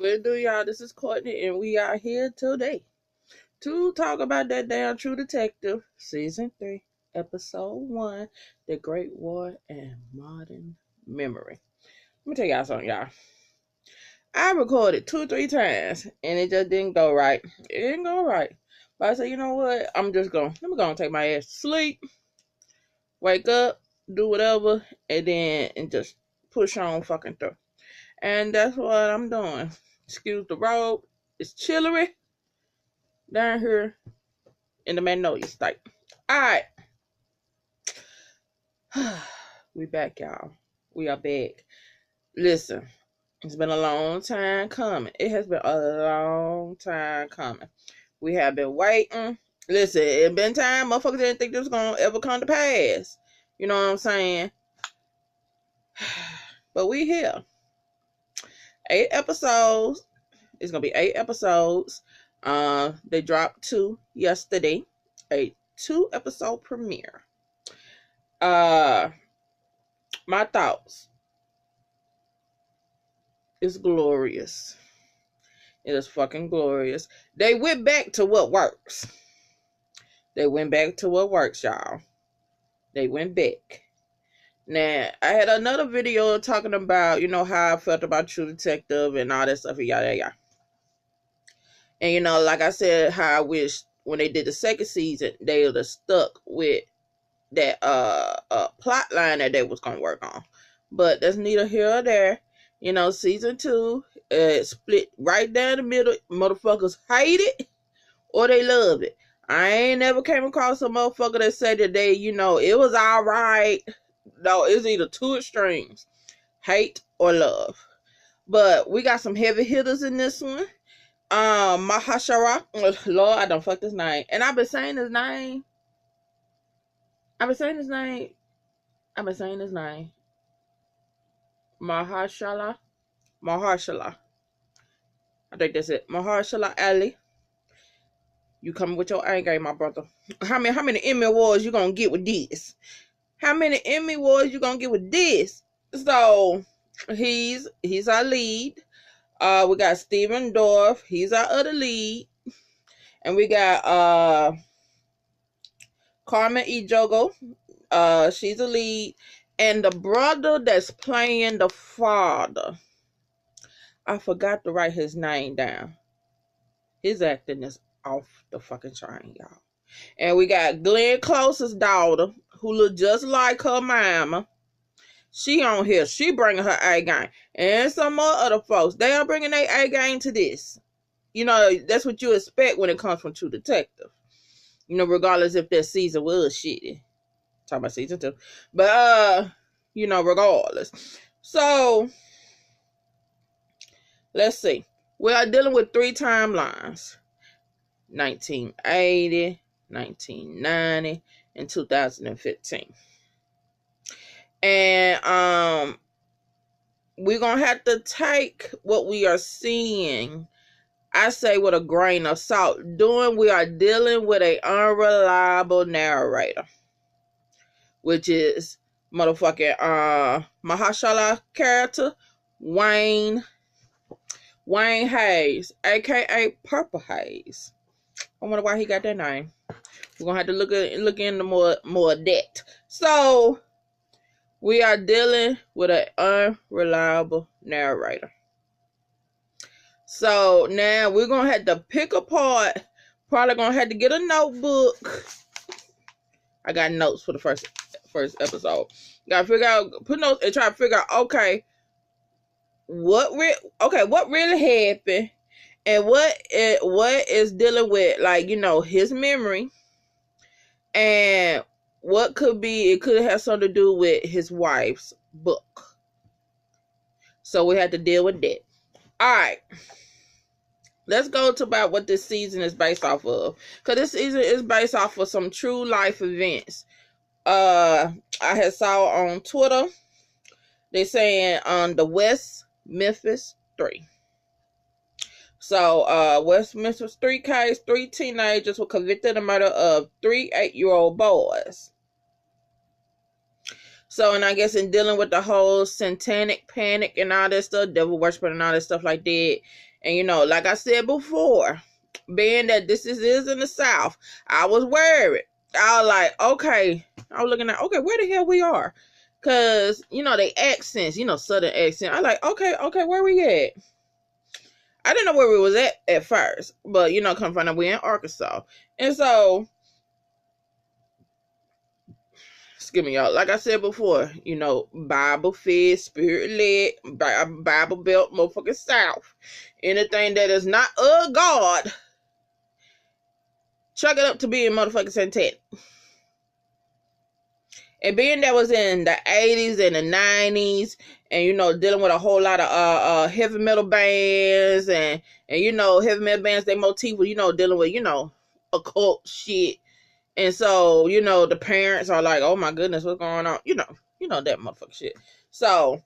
We'll do, y'all. This is Courtney, and we are here today to talk about that damn True Detective Season 3, Episode 1, The Great War and Modern Memory. Let me tell y'all something, y'all. I recorded 2-3 times, and it just didn't go right. It didn't go right. But I said, you know what? Let me go and take my ass to sleep, wake up, do whatever, and just push on fucking through. And that's what I'm doing. Excuse the road. It's chillery down here in the Magnolia State. Alright. We back, y'all. We are back. Listen, it's been a long time coming. It has been a long time coming. We have been waiting. Listen, it been time. Motherfuckers didn't think this was going to ever come to pass. You know what I'm saying? But we here. 8 episodes. It's going to be 8 episodes. They dropped 2 yesterday. A 2-episode premiere. My thoughts. It's glorious. It is fucking glorious. They went back to what works. They went back to what works, y'all. They went back. Now, I had another video talking about, how I felt about True Detective and all that stuff. Yada. And, like I said, how I wish when they did the second season, they would have stuck with that plot line that they was going to work on. But that's neither here or there. Season 2 split right down the middle. Motherfuckers hate it or they love it. I ain't never came across a motherfucker that said that they, it was all right. No, it's either two extremes, hate or love. But we got some heavy hitters in this one. Mahashara, Lord, I don't fuck this name. And I've been saying his name. Mahershala. I think that's it. Mahershala Ali. You coming with your A game, my brother. How many Emmy Awards you gonna get with this? How many Emmy Awards you gonna get with this? So he's our lead. We got Steven Dorff. He's our other lead. And we got Carmen Ejogo. She's a lead. And the brother that's playing the father, I forgot to write his name down. His acting is off the fucking chain, y'all. And we got Glenn Close's daughter, who look just like her mama. She on here. She bringing her A game. And some more other folks, they are bringing their A game to this. That's what you expect when it comes from True Detective. Regardless if that season was shitty. Talking about season 2. But, regardless. So, let's see. We are dealing with 3 timelines. 1980, 1990, and 2015. And we're going to have to take what we are seeing, I say, with a grain of salt. We are dealing with an unreliable narrator, which is motherfucking Mahershala character, Wayne Hayes, aka Purple Haze. I wonder why he got that name. We're gonna have to look into more of that. So we are dealing with an unreliable narrator. So now we're gonna have to pick apart. Probably gonna have to get a notebook. I got notes for the first episode. Gotta figure out, put notes and try to figure out, okay, what really happened, and what is dealing with, like, his memory, and what it could have something to do with his wife's book. So we had to deal with that. All right. Let's go to about what this season is based off of. Because this season is based off of some true life events. I had saw on Twitter, they saying on the West Memphis 3. So, West Memphis 3 case, 3 teenagers were convicted of the murder of 3 8-year-old boys. So, and I guess in dealing with the whole satanic panic and all that stuff, devil worship and all that stuff like that, And like I said before, being that this is in the South, I was worried. I was like, okay. I was looking at, okay, where the hell we are? Cause they accents, Southern accent. I like, okay, where we at? I didn't know where we was at first, but come find out we in Arkansas. And so, excuse me, y'all. Like I said before, Bible fed, spirit led, Bible belt, motherfucking South. Anything that is not of God, chuck it up to being motherfucking satanic. And being that was in the 80s and the 90s, and dealing with a whole lot of heavy metal bands, and heavy metal bands, they motif was dealing with occult shit. And so the parents are like, oh my goodness, what's going on? That motherfucker shit. So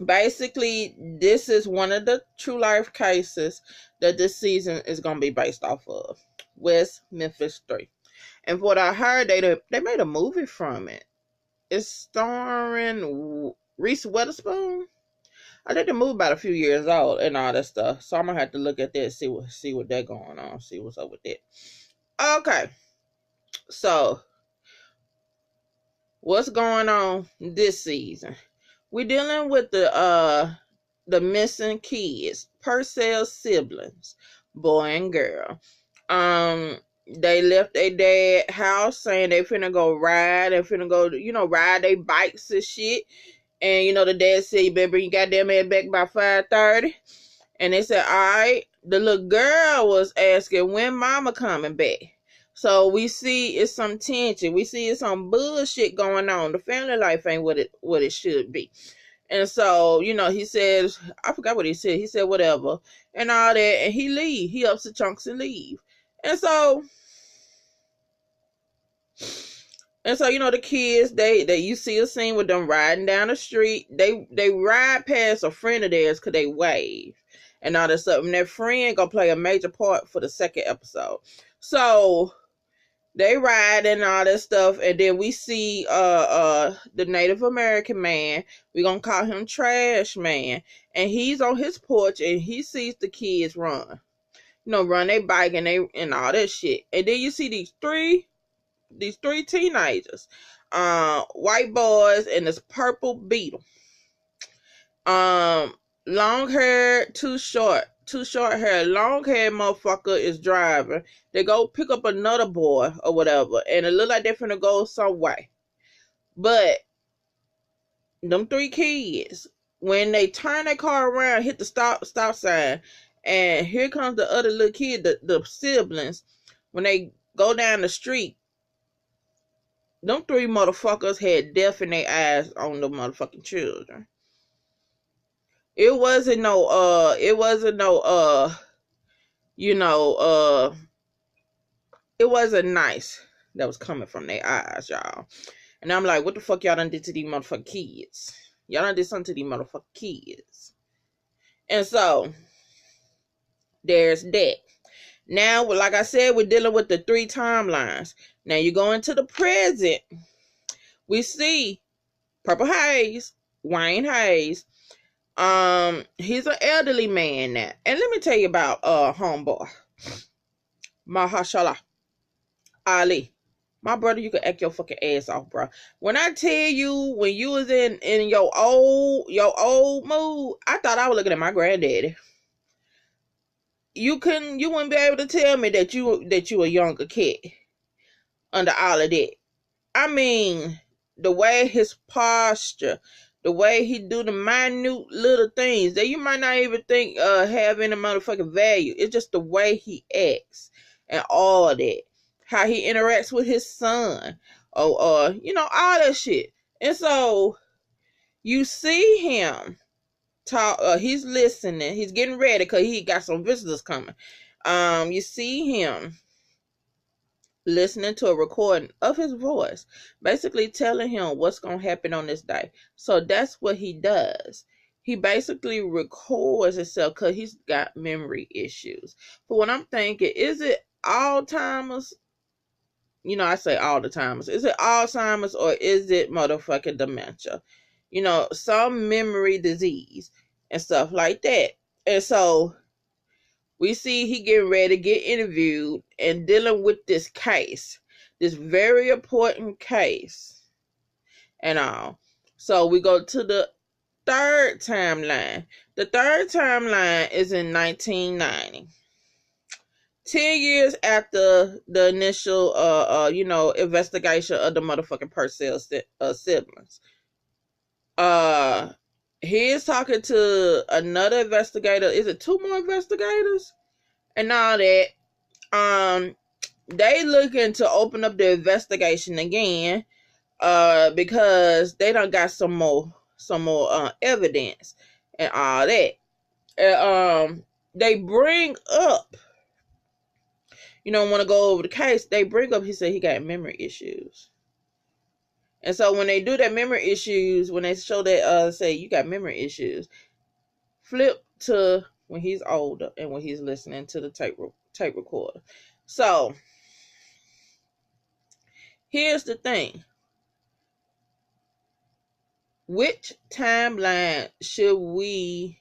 basically, this is one of the true life cases that this season is gonna be based off of. West Memphis 3. And what I heard, they made a movie from it. It's starring Reese Witherspoon. I think the movie about a few years old and all that stuff. So I'm gonna have to look at that, see what that going on, see what's up with that. Okay. So what's going on this season? We're dealing with the missing kids, Purcell siblings, boy and girl. They left their dad house saying they finna go ride. They finna go, ride their bikes and shit. And, the dad said, you better bring your goddamn ass back by 5:30. And they said, all right. The little girl was asking, when mama coming back? So we see it's some tension. We see it's some bullshit going on. The family life ain't what it should be. And so, he says, I forgot what he said. He said whatever and all that. And he leave. He ups the chunks and leave. And so, the kids, they you see a scene with them riding down the street. They ride past a friend of theirs because they wave and all that stuff. And their friend gonna play a major part for the second episode. So they ride and all that stuff, and then we see the Native American man. We're gonna call him Trash Man, and he's on his porch and he sees the kids run. Run their bike and all that shit. And then you see these three teenagers, white boys and this purple beetle. Long hair, too short hair, long hair motherfucker is driving. They go pick up another boy or whatever, and it look like they're finna go some way. But them three kids, when they turn their car around, hit the stop sign, and here comes the other little kid, the siblings. When they go down the street, them three motherfuckers had death in their eyes on the motherfucking children. It wasn't no it wasn't nice that was coming from their eyes, y'all. And I'm like, what the fuck y'all done did to these motherfucking kids? Y'all done did something to these motherfucking kids. And so there's that. Now, like I said, we're dealing with the 3 timelines. Now you go into the present. We see Purple Haze, Wayne Hayes. He's an elderly man now. And let me tell you about homeboy. Mahershala Ali. My brother, you can act your fucking ass off, bro. When I tell you, when you was in your old mood, I thought I was looking at my granddaddy. You wouldn't be able to tell me that you a younger kid under all of that. I mean, the way his posture, the way he do the minute little things that you might not even think have any motherfucking value. It's just the way he acts and all that. How he interacts with his son. All that shit. And so you see him talk, he's listening, he's getting ready because he got some visitors coming. You see him listening to a recording of his voice, basically telling him what's going to happen on this day. So that's what he does. He basically records himself because he's got memory issues. But what I'm thinking, is it Alzheimer's? I say all the timers. Is it Alzheimer's or is it motherfucking dementia? Some memory disease and stuff like that. And so We see he getting ready to get interviewed and dealing with this case, this very important case and all. So we go to the third timeline. The third timeline is in 1990. 10 years after the initial, investigation of the motherfucking Purcell siblings. He is talking to another investigator. Is it two more investigators? And all that. They looking to open up the investigation again, because they done got some more evidence and all that. And, they bring up, want to go over the case. They bring up, he said he got memory issues. And so when they do that memory issues, when they show that, say you got memory issues, flip to when he's older and when he's listening to the tape recorder. So here's the thing. Which timeline should we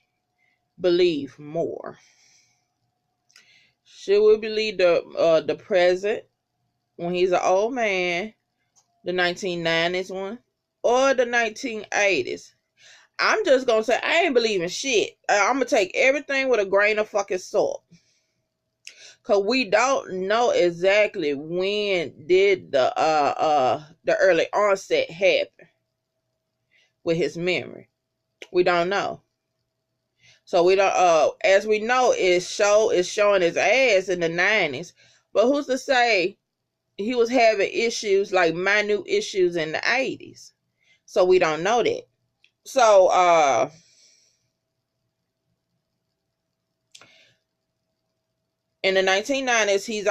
believe more? Should we believe the present, when he's an old man, the 1990s one, or the 1980s? I'm just gonna say I ain't believing shit. I'm gonna take everything with a grain of fucking salt, cause we don't know exactly when did the early onset happen with his memory. We don't know. So we don't. As we know, it's showing his ass in the 90s, but who's to say he was having issues, like minute issues, in the 80s? So we don't know that. So in the 1990s, he's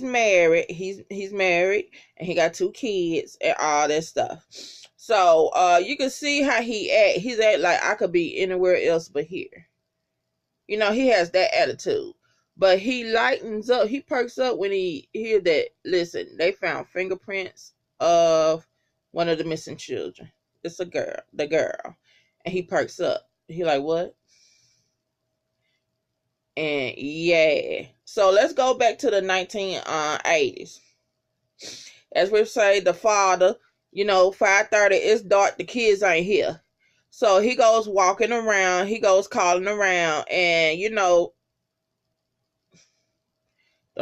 married. He's married, and he got 2 kids and all that stuff. So you can see how he act. He's act like I could be anywhere else but here. He has that attitude. But he lightens up. He perks up when he hear that, listen, they found fingerprints of one of the missing children. It's the girl. And he perks up. He like, what? And yeah. So let's go back to the 1980s. As we say, the father, 5:30, it's dark, the kids ain't here. So he goes walking around, he goes calling around, and don't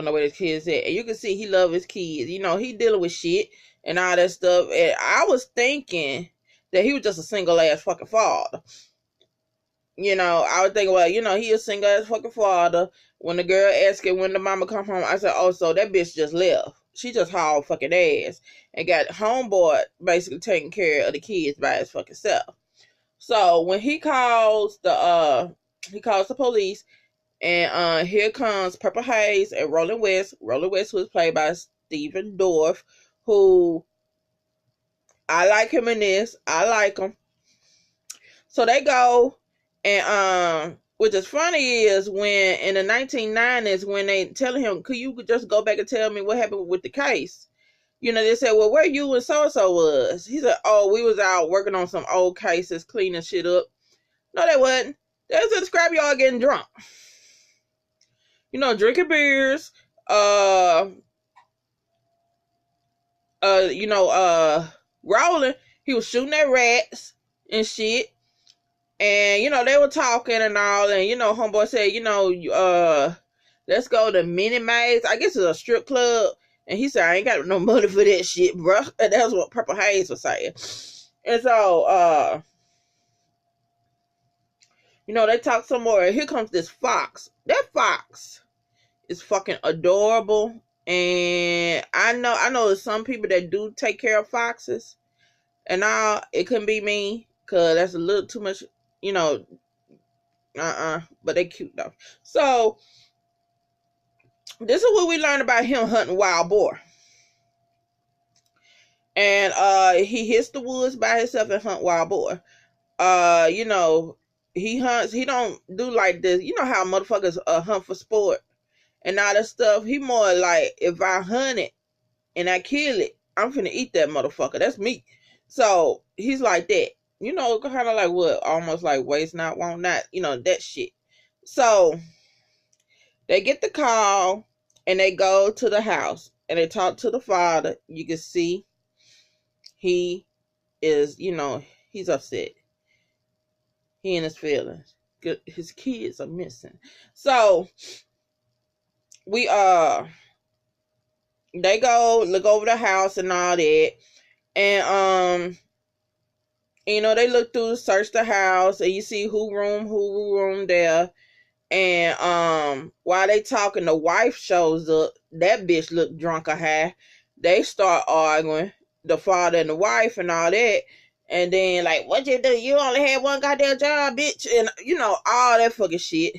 know where his kids at. And you can see he love his kids. He dealing with shit and all that stuff. And I was thinking that he was just a single ass fucking father. I was thinking, well, he a single ass fucking father. When the girl asked him when the mama come home, I said, oh, so that bitch just left. She just hauled fucking ass and got homeboy basically taking care of the kids by his fucking self. So when he calls the police, and here comes Purple Haze and Roland West. Roland West was played by Stephen Dorff, who I like him in this. I like him. So they go, and which is funny is when in the 1990s, when they telling him, could you just go back and tell me what happened with the case? They said, well, where you and so-and-so was? He said, oh, we was out working on some old cases, cleaning shit up. No, they wasn't. They was at the scrapyard getting drunk. Drinking beers, Rolling, he was shooting at rats and shit. And, they were talking and all. And, homeboy said, let's go to Minnie Mae's. I guess it's a strip club. And he said, I ain't got no money for that shit, bro. And that's what Purple Haze was saying. And so, they talk some more. And here comes this fox. That fox is fucking adorable. And I know there's some people that do take care of foxes. And now it couldn't be me, because that's a little too much, but they cute though. So this is what we learned about him hunting wild boar. And he hits the woods by himself and hunt wild boar. He hunts, he don't do like this. You know how motherfuckers hunt for sport and all that stuff. He more like, if I hunt it and I kill it, I'm finna eat that motherfucker. That's meat. So he's like that. Kind of like what? Almost like waste not, want not. That shit. So They get the call and they go to the house and they talk to the father. You can see he is, he's upset. He in his feelings. His kids are missing. So we they go look over the house and all that. And they look through, search the house, and you see who room there. And while they talking, the wife shows up. That bitch look drunk or high. They start arguing, the father and the wife and all that. And then like, what you do? You only had one goddamn job, bitch. And all that fucking shit.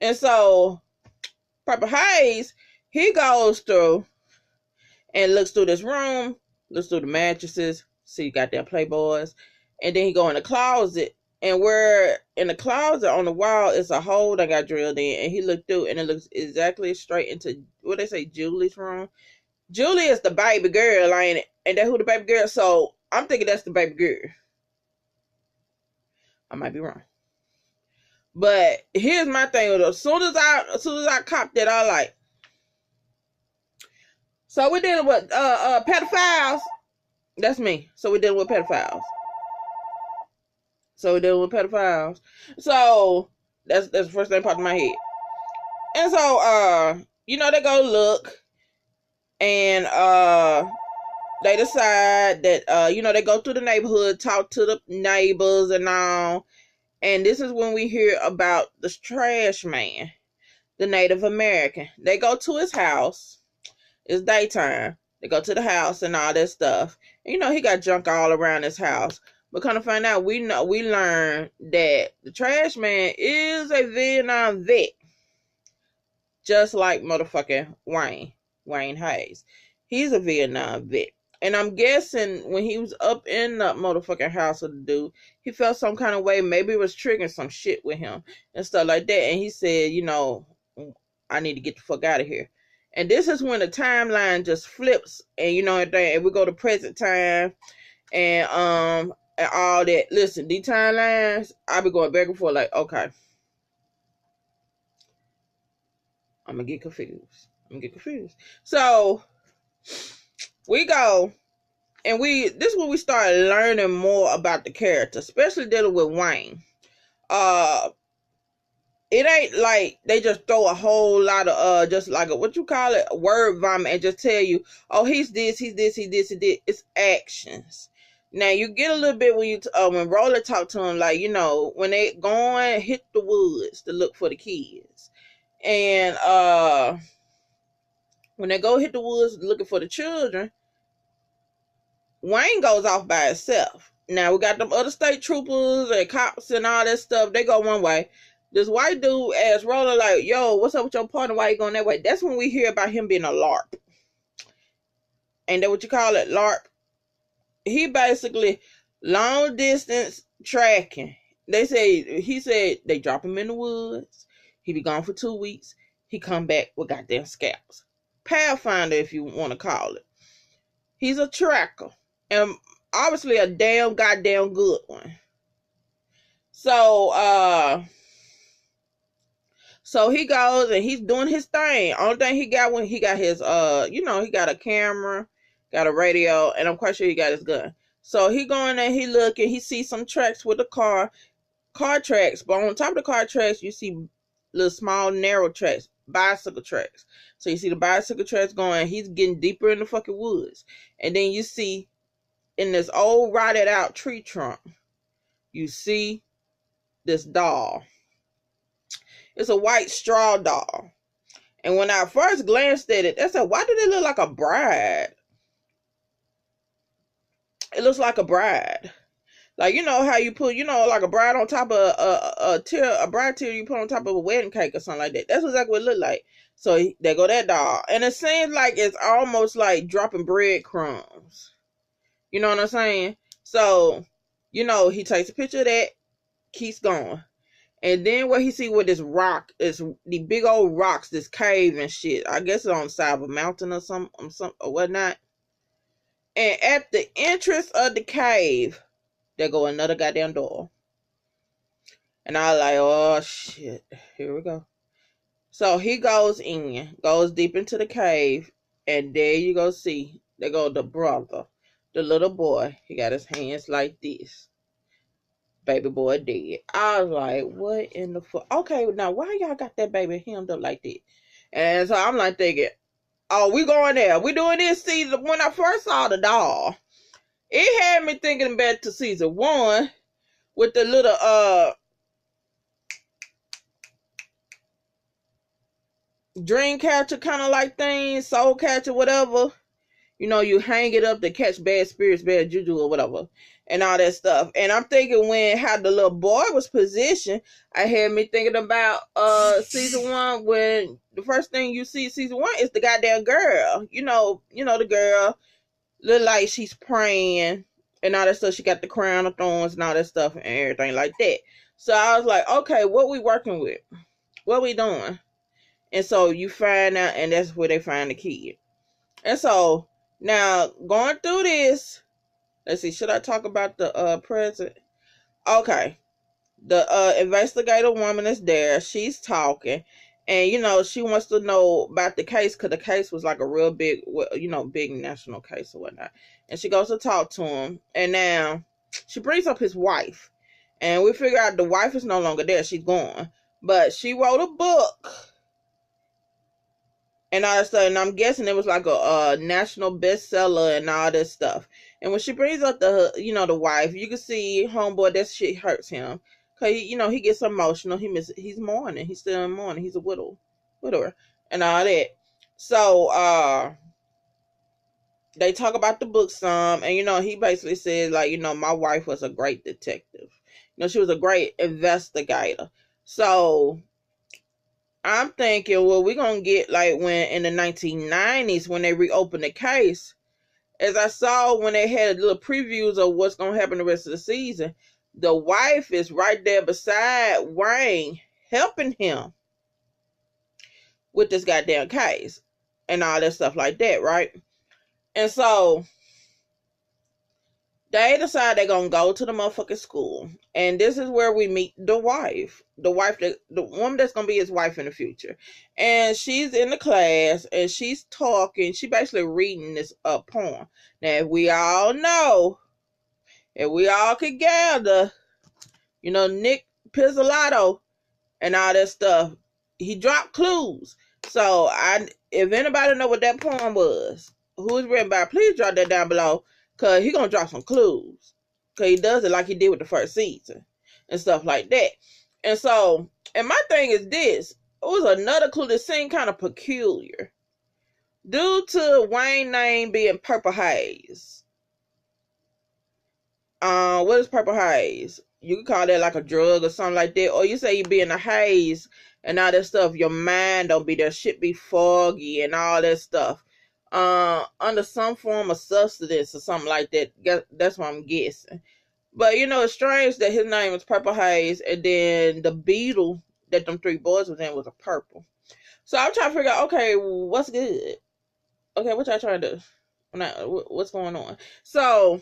And so Papa Hayes, he goes through and looks through this room, looks through the mattresses, see goddamn Playboys. And then he go in the closet. And where in the closet on the wall is a hole that got drilled in. And he looked through and it looks exactly straight into, what they say, Julie's room. Julie is the baby girl, ain't it? And that who the baby girl? So I'm thinking that's the baby girl. I might be wrong. But here's my thing. As soon as I copped it, I like. So we're dealing with pedophiles. That's me. So we're dealing with pedophiles. So that's the first thing popped in my head. And so they go look, and they decide that they go through the neighborhood, talk to the neighbors and all. And this is when we hear about the trash man, the Native American. They go to his house. It's daytime. They go to the house and all that stuff. And, he got junk all around his house. But kind of find out, we learn that the trash man is a Vietnam vet. Just like motherfucking Wayne Hayes. He's a Vietnam vet. And I'm guessing when he was up in the motherfucking house of the dude, he felt some kind of way. Maybe it was triggering some shit with him and stuff like that. And he said, I need to get the fuck out of here. And this is when the timeline just flips. And and we go to present time and all that. Listen, these timelines, I be going back and forth like, okay. I'm gonna get confused. So we go, and this is when we start learning more about the character, especially dealing with Wayne. It ain't like they just throw a whole lot of just like a word vomit and just tell you, oh, he's this, he did. It's actions. Now you get a little bit when Roller talked to him, like, when they going hit the woods to look for the kids. And when they go hit the woods looking for the children, Wayne goes off by himself. Now we got them other state troopers and cops and all that stuff. They go one way. This white dude asks Roller, like, yo, what's up with your partner? Why you going that way? That's when we hear about him being a LARP. Ain't that what you call it? LARP? He basically long distance tracking. He said they drop him in the woods. He be gone for 2 weeks. He come back with goddamn scalps. Pathfinder, if you want to call it. He's a tracker. And obviously a damn goddamn good one. So he goes and he's doing his thing. Only thing he got when he got his he got a camera, got a radio, and I'm quite sure he got his gun. So he going there, he looking, he sees some tracks with the car tracks, but on top of the car tracks you see little small narrow tracks, bicycle tracks. So you see the bicycle tracks going, he's getting deeper in the fucking woods. And then you see in this old rotted out tree trunk, you see this doll. It's a white straw doll. And when I first glanced at it, I said, why did it look like a bride? It looks like a bride. Like, how you put, like a bride on top of a bride tier you put on top of a wedding cake or something like that. That's exactly what it looked like. So there go that doll. And it seems like it's almost like dropping breadcrumbs. You know what I'm saying? So, he takes a picture of that, keeps going. And then what he see with this rock is the big old rocks, this cave and shit. I guess it's on the side of a mountain or something or whatnot. And at the entrance of the cave, there go another goddamn door. And I was like, oh shit, here we go. So he goes deep into the cave, and there you go see, there go the brother, the little boy. He got his hands like this. Baby boy dead. I was like, what in the fuck? Okay, now why y'all got that baby hemmed up like that? And so I'm like thinking, oh, we going there. We doing this season. When I first saw the doll, it had me thinking back to season 1 with the little dream catcher kind of like thing, soul catcher, whatever. You know, you hang it up to catch bad spirits, bad juju, or whatever, and all that stuff. And I'm thinking when how the little boy was positioned, I had me thinking about season 1 when the first thing you see season 1 is the goddamn girl. You know the girl look like she's praying and all that stuff. She got the crown of thorns and all that stuff and everything like that. So I was like, okay, what we working with? What we doing? And so you find out, and that's where they find the kid. And so now going through this, let's see, should I talk about the present? Okay. The investigator woman is there. She's talking. And, she wants to know about the case because the case was like a real big, big national case or whatnot. And she goes to talk to him. And now she brings up his wife. And we figure out the wife is no longer there. She's gone. But she wrote a book. And all that stuff. And I'm guessing it was like a national bestseller and all this stuff. And when she brings up the wife, you can see homeboy, that shit hurts him. Cause he gets emotional. He's mourning. He's still in mourning. He's a widower, and all that. So they talk about the book some, and he basically says like, my wife was a great detective. She was a great investigator. So I'm thinking, well, we're gonna get like when in the 1990s when they reopened the case. As I saw when they had little previews of what's gonna happen the rest of the season, the wife is right there beside Wayne, helping him with this goddamn case and all that stuff like that, right? And so they decide they're gonna go to the motherfucking school, and this is where we meet the woman that's gonna be his wife in the future. And she's in the class and she's talking. She basically reading this poem. Now, if we all know, if we all could gather, Nick Pizzolatto and all that stuff, he dropped clues. So if anybody know what that poem was, who is written by, please drop that down below, because he gonna drop some clues. Because he does it like he did with the first season and stuff like that. And so, and my thing is this, it was another clue that seemed kind of peculiar. Due to Wayne's name being Purple Haze. What is Purple Haze? You could call that like a drug or something like that. Or you say you be in a haze and all that stuff. Your mind don't be there. Shit be foggy and all that stuff. Under some form of substance or something like that. That's what I'm guessing. But it's strange that his name was Purple Haze, and then the beetle that them 3 boys was in was a purple. So I'm trying to figure out, okay, what's good? Okay, what y'all trying to do? What's going on? So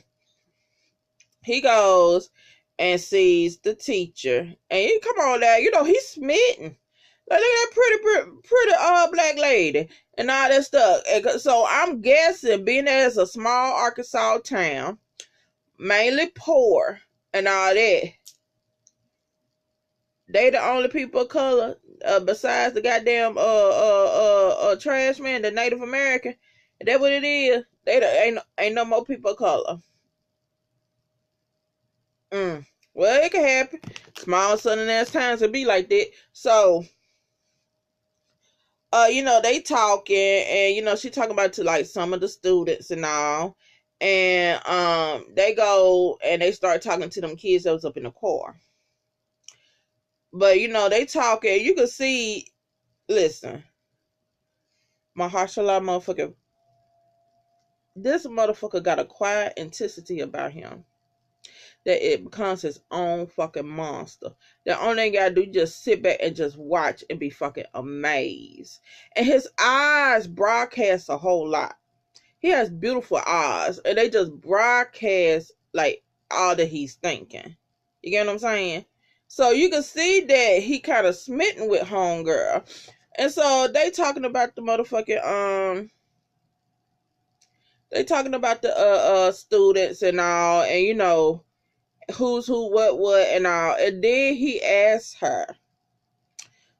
he goes and sees the teacher, and he come on there, he's smitten. Like, look at that pretty black lady and all that stuff. And so I'm guessing, being as a small Arkansas town, mainly poor and all that, they the only people of color besides the goddamn trash man, the Native American. Is that what it is? They ain't no more people of color. Well, it can happen. Small southern ass towns will be like that. So they talking, and she talking about to like some of the students and all, and they go and they start talking to them kids that was up in the car. But they talking, you can see, listen, Mahershala motherfucker, this motherfucker got a quiet intensity about him that it becomes his own fucking monster. The only thing you gotta do is just sit back and just watch and be fucking amazed. And his eyes broadcast a whole lot. He has beautiful eyes, and they just broadcast like all that he's thinking. You get what I'm saying? So you can see that he kind of smitten with homegirl. And so they talking about the motherfucking they talking about the students and all, and you know who's who, what and all. And then he asked her,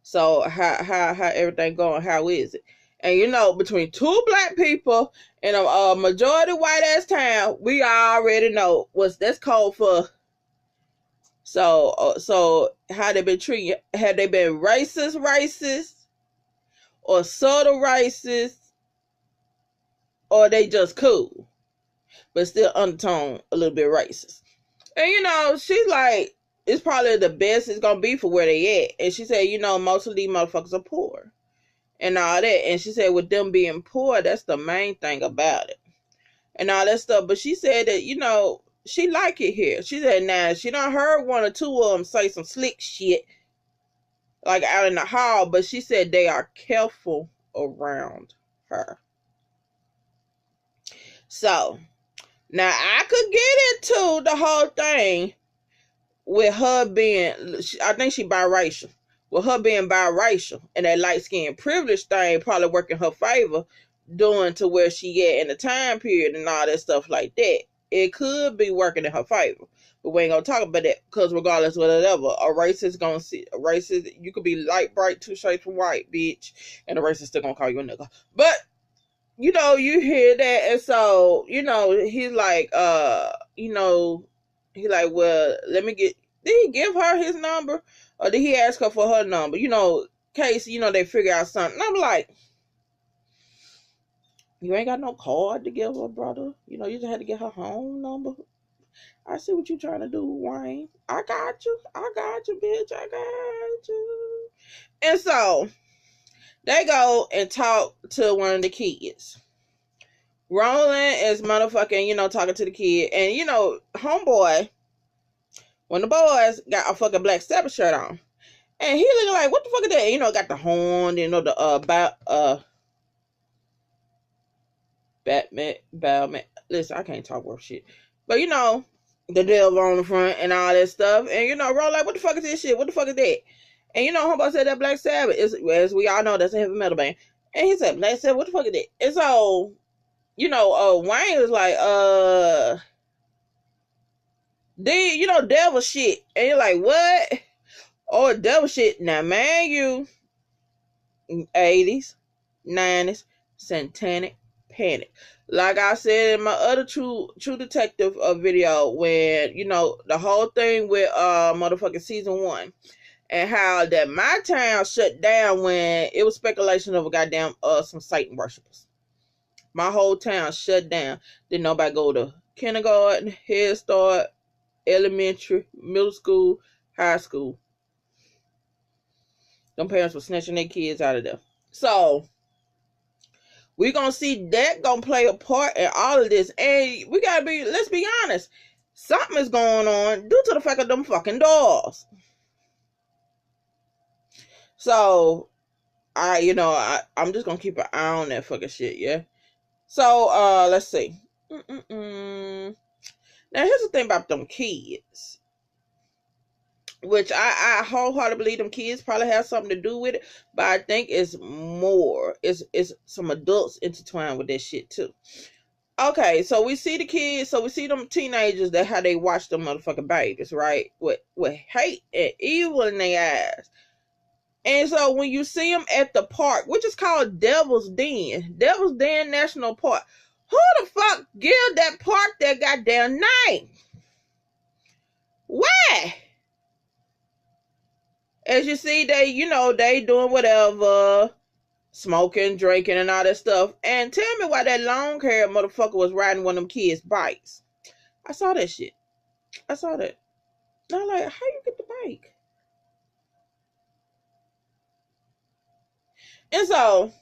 so how everything going, how is it? And you know, between two black people in a majority white ass town, we already know what's that's code for. So how they been treated? Have they been racist, or subtle racist, or they just cool, but still undertone a little bit racist? And you know, she's like, it's probably the best it's gonna be for where they at. And she said, you know, most of these motherfuckers are poor and all that. And she said, with them being poor, that's the main thing about it and all that stuff. But she said that, you know, she like it here. She said, now she done heard one or two of them say some slick shit like out in the hall, but she said they are careful around her. So now I could get into the whole thing with her being, I think she biracial. With her being biracial and that light skin privilege thing probably working her favor, doing to where she at in the time period and all that stuff like that. It could be working in her favor, but we ain't gonna talk about that because regardless of whatever, a racist gonna see a racist. You could be light, bright, two shades from white, bitch, and a racist still gonna call you a nigga. But you know, you hear that, and so you know, he's like, you know, he like, well, let me get. Did he give her his number, or did he ask her for her number? You know, case you know they figure out something. I'm like, you ain't got no card to give her, brother. You know, you just had to get her home number. I see what you trying to do, Wayne. I got you, bitch. I got you. And so they go and talk to one of the kids. Roland is motherfucking, you know, talking to the kid. And, you know, homeboy, one of the boys got a fucking Black Sabbath shirt on. And he looking like, what the fuck is that? You know, got the horn, you know, the, Batman. Listen, I can't talk worth shit. But, you know, the devil on the front and all that stuff. And, you know, Roland like, what the fuck is this shit? What the fuck is that? And, you know, homeboy said that Black Sabbath is, as we all know, that's a heavy metal band. And he said, Black Sabbath, what the fuck is that? And so, you know, Wayne was like, you know, devil shit. And you're like, what? Oh, devil shit. Now, man, you 80s, 90s, satanic panic. Like I said in my other True Detective video, when, you know, the whole thing with motherfucking season 1, and how that my town shut down when it was speculation of a goddamn some Satan worshipers. My whole town shut down. Didn't nobody go to kindergarten, Head Start, elementary, middle school, high school. Them parents were snatching their kids out of there. So we're gonna see that gonna play a part in all of this. And we gotta be, let's be honest, something is going on due to the fact of them fucking dolls. So I'm just gonna keep an eye on that fucking shit, yeah. So let's see. Now here's the thing about them kids, which I wholeheartedly believe them kids probably have something to do with it, but I think it's more, it's some adults intertwined with that shit too. Okay, so we see the kids, so we see them teenagers, that how they watch them motherfucking babies, right? With hate and evil in their eyes. And so when you see them at the park, which is called Devil's Den National Park, who the fuck give that park that goddamn name? Why? As you see, they doing whatever, smoking, drinking, and all that stuff. And tell me why that long-haired motherfucker was riding one of them kids' bikes. I saw that shit. I saw that. And I'm like, how you get the bike? And so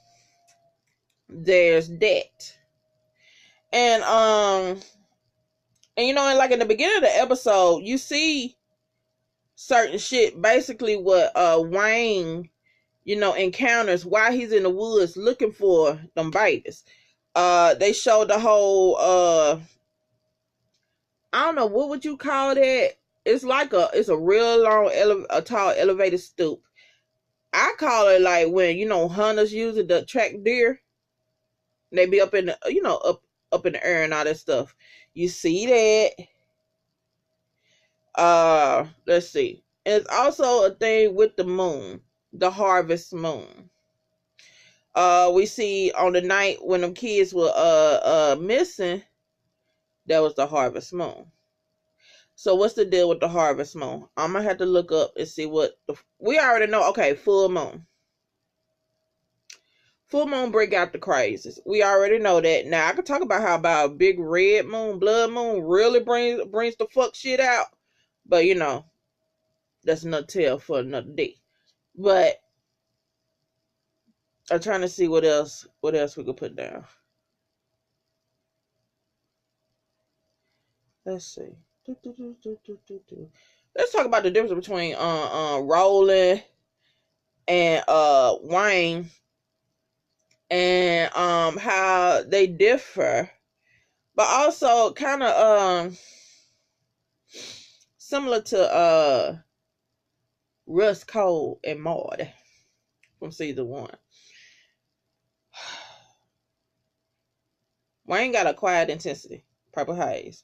there's that. And you know, and like in the beginning of the episode, you see certain shit, basically what Wayne, you know, encounters while he's in the woods looking for them babies. They showed the whole I don't know, what would you call that? It's like it's a real long tall elevated stoop. I call it like when, hunters use it to track deer. They be up in the, up in the air and all that stuff. You see that. Let's see. And it's also a thing with the moon, the harvest moon. We see on the night when them kids were missing, that was the harvest moon. So what's the deal with the harvest moon? I'm gonna have to look up and see what we already know. Okay, full moon. Full moon break out the crazes. We already know that. Now I could talk about how about a big red moon, blood moon, really brings the fuck shit out. But that's another tale for another day. But I'm trying to see what else we could put down. Let's see. Let's talk about the difference between Roland and Wayne, and how they differ, but also kind of similar to Russ, Cole, and Maud from season 1. Wayne got a quiet intensity. Purple Haze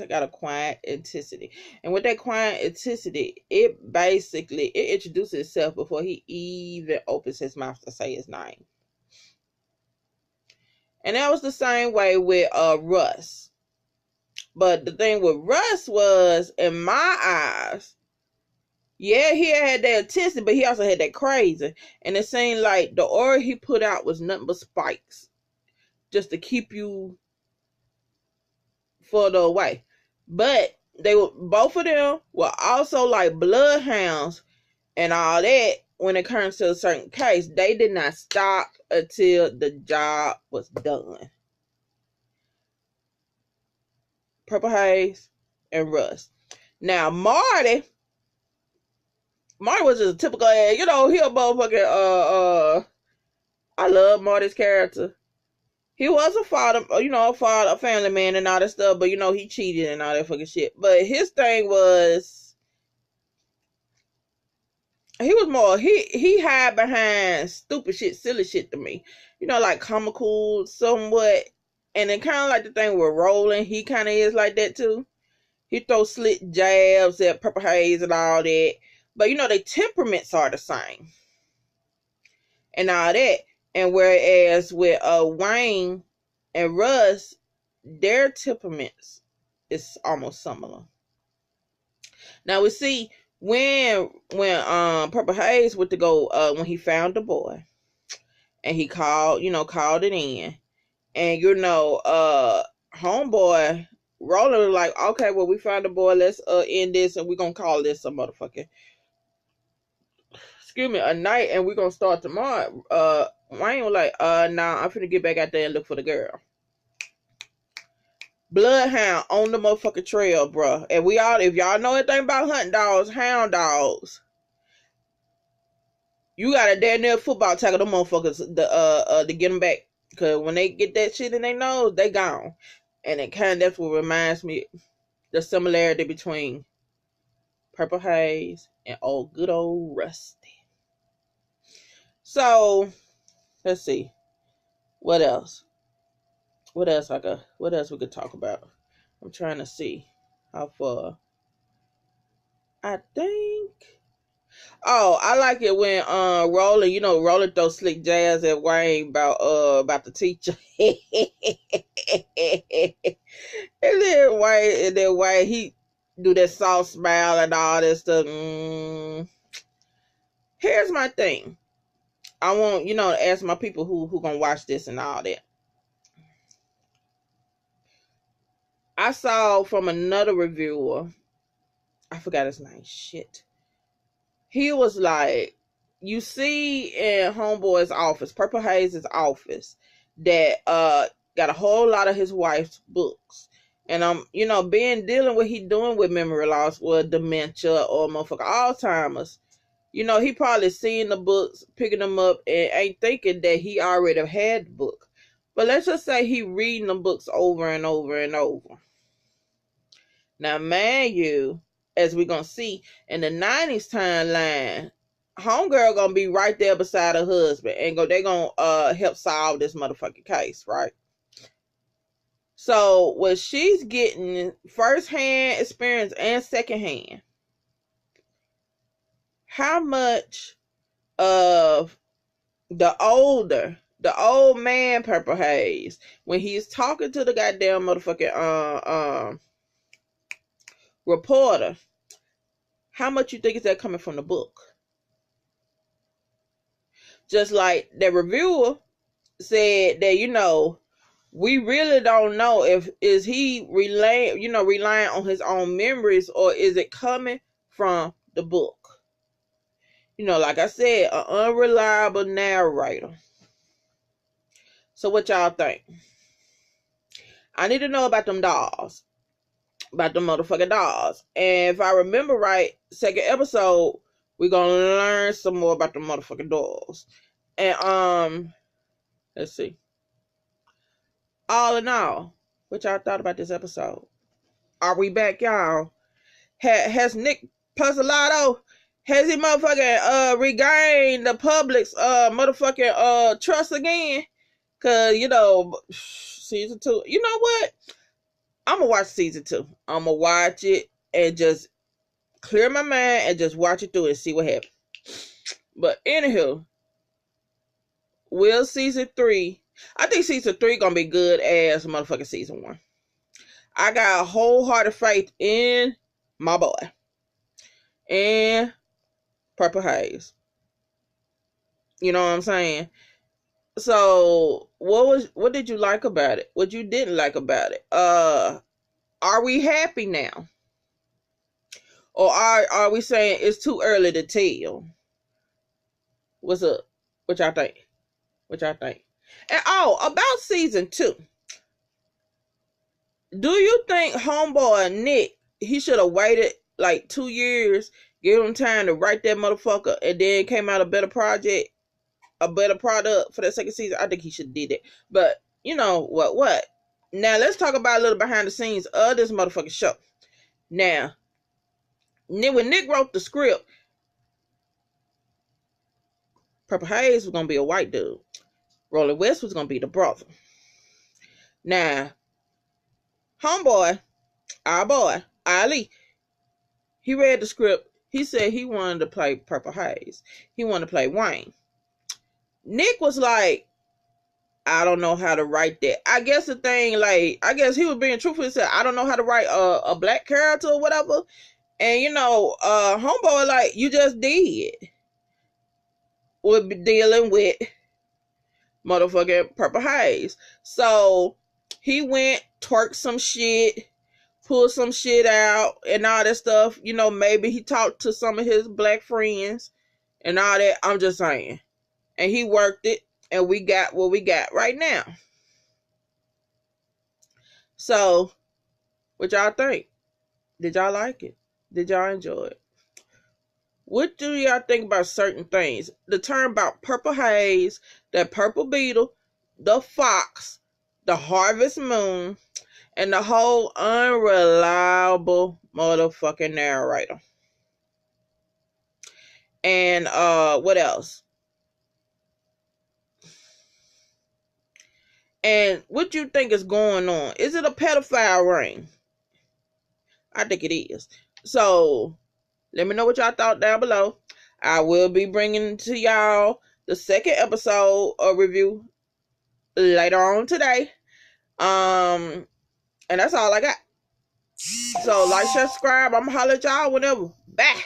got a quiet intensity, and with that quiet intensity, it introduces itself before he even opens his mouth to say his name. And that was the same way with Russ. But the thing with Russ was, in my eyes, yeah, he had that intensity, but he also had that crazy. And it seemed like the aura he put out was nothing but spikes, just to keep you further away. But both of them were also like bloodhounds and all that. When it comes to a certain case, they did not stop until the job was done. Purple Haze and Russ. Now Marty was just a typical ass, he a motherfucking I love Marty's character. He was a father, a family man and all that stuff, but he cheated and all that fucking shit. But his thing was, he was more, he hide behind stupid shit, silly shit to me. Like comical somewhat. And then kind of like the thing with Roland, he kind of is like that too. He throws slick jabs at Purple Haze and all that. But their temperaments are the same. And all that. And whereas with Wayne and Russ, their temperaments is almost similar. Now we see when Purple Haze went to go when he found the boy, and he called it in, and homeboy Roland was like, okay, well, we found the boy, let's end this, and we're gonna call this a motherfucking a night, and we're gonna start tomorrow. Wayne was like, nah, I'm finna get back out there and look for the girl. Bloodhound on the motherfucking trail, bruh. And if y'all know anything about hunting dogs, hound dogs, you got a damn near football tackle them motherfuckers to get them back. Cause when they get that shit in their nose, they gone. And that's what reminds me the similarity between Purple Haze and good old Rusty. So let's see. What else? What else we could talk about? I'm trying to see how far. I think. Oh, I like it when Roland, Roland throws slick jazz at Wayne about the teacher. and then Wayne he do that soft smile and all that stuff. Here's my thing. I want, to ask my people who gonna watch this and all that. I saw from another reviewer, I forgot his name. Shit. He was like, you see in Homeboy's office, Purple Haze's office, that got a whole lot of his wife's books. And dealing what he doing with memory loss, with dementia or motherfucker Alzheimer's, he probably seeing the books, picking them up, and ain't thinking that he already had the book. But let's just say he reading the books over and over and over. Now, man, as we're going to see, in the 90s timeline, homegirl gonna be right there beside her husband, and they gonna help solve this motherfucking case, right? So what she's getting first-hand experience and second-hand. How much of the old man Purple Haze, when he's talking to the goddamn motherfucking reporter, how much you think is that coming from the book? Just like the reviewer said that, we really don't know if is he relying on his own memories, or is it coming from the book? Like I said, an unreliable narrator. So what y'all think? I need to know about them dolls. About them motherfucking dolls. And if I remember right, second episode, we're gonna learn some more about the motherfucking dolls. And let's see. All in all, what y'all thought about this episode? Are we back, y'all? Has Nick Pizzolatto, has he motherfucking regained the public's motherfucking trust again? Cause season 2. You know what? I'm gonna watch season 2. I'm gonna watch it and just clear my mind and just watch it through and see what happens. But anywho, will season 3? I think season 3 gonna be good as motherfucking season 1. I got a wholehearted faith in my boy and Purple Haze. You know what I'm saying? So what did you like about it? What you didn't like about it? Are we happy now? Or are we saying it's too early to tell? What's up? What y'all think? And about season 2. Do you think homeboy Nick, he should have waited like 2 years, give him time to write that motherfucker, and then came out a better product for that second season? I think he should have did it. But you know what? Now let's talk about a little behind the scenes of this motherfucking show. Now, when Nick wrote the script, Purple Haze was gonna be a white dude. Rolling West was gonna be the brother. Now, homeboy, our boy, Ali, he read the script. He said he wanted to play Purple Haze. He wanted to play Wayne. Nick was like, I don't know how to write that. I guess the thing, I guess he was being truthful. He said, I don't know how to write a black character or whatever. And, homeboy, like, you just did. We'll be dealing with motherfucking Purple Haze. So, he went, twerked some shit, pulled some shit out, and all that stuff. Maybe he talked to some of his black friends and all that. I'm just saying. And he worked it, and we got what we got right now. So, what y'all think? Did y'all like it? Did y'all enjoy it? What do y'all think about certain things? The term about Purple Haze, that Purple Beetle, the Fox, the Harvest Moon, and the whole unreliable motherfucking narrator. And what else? And what you think is going on? Is it a pedophile ring? I think it is. So, let me know what y'all thought down below. I will be bringing to y'all the second episode of review later on today. And that's all I got. So, like, share, subscribe. I'm going to holler at y'all whenever. Bye.